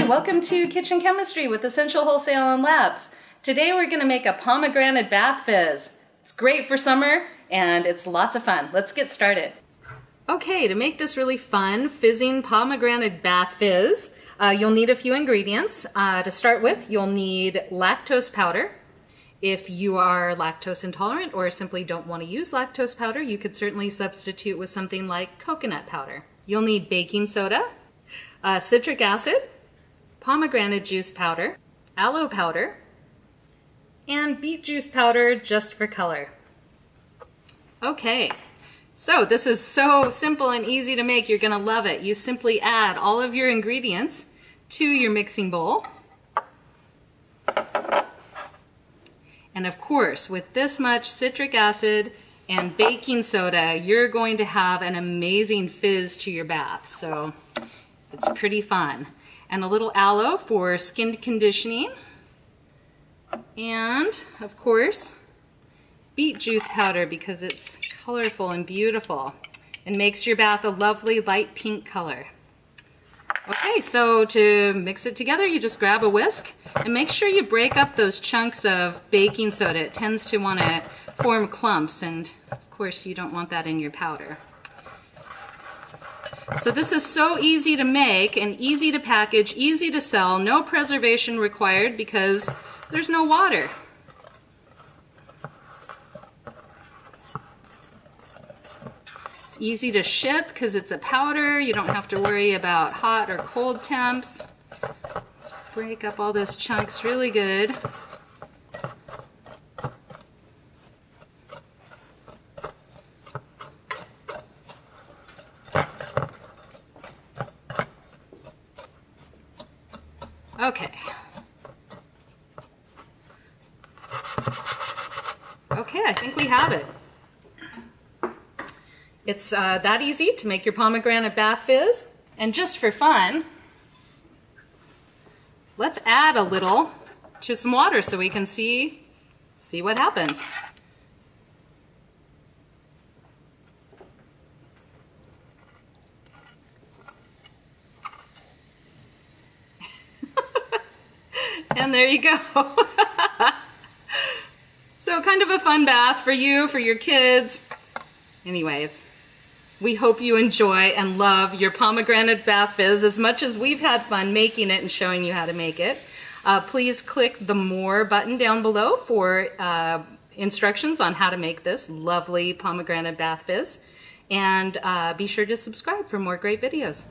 welcome to Kitchen Chemistry with Essential Wholesale and Labs. Today we're going to make a pomegranate bath fizz. It's great for summer and it's lots of fun. Let's get started. Okay, to make this really fun, fizzing pomegranate bath fizz, you'll need a few ingredients. To start with, you'll need lactose powder. If you are lactose intolerant or simply don't want to use lactose powder, you could certainly substitute with something like coconut powder. You'll need baking soda, citric acid, pomegranate juice powder, aloe powder, and beet juice powder just for color. Okay, so this is so simple and easy to make. You're gonna love it. You simply add all of your ingredients to your mixing bowl. And of course, with this much citric acid and baking soda, you're going to have an amazing fizz to your bath. So it's pretty fun. And a little aloe for skin conditioning. And of course, beet juice powder because it's colorful and beautiful and makes your bath a lovely light pink color. Okay, so to mix it together, you just grab a whisk and make sure you break up those chunks of baking soda. It tends to want to form clumps, and of course you don't want that in your powder. So this is so easy to make and easy to package, easy to sell, no preservation required because there's no water. It's easy to ship because it's a powder. You don't have to worry about hot or cold temps. Let's break up all those chunks really good. Okay. Okay, I think we have it. It's that easy to make your pomegranate bath fizz. And just for fun, let's add a little to some water so we can see what happens. And there you go. So kind of a fun bath for you, for your kids. Anyways, we hope you enjoy and love your pomegranate bath fizz as much as we've had fun making it and showing you how to make it. Please click the More button down below for instructions on how to make this lovely pomegranate bath fizz. And be sure to subscribe for more great videos.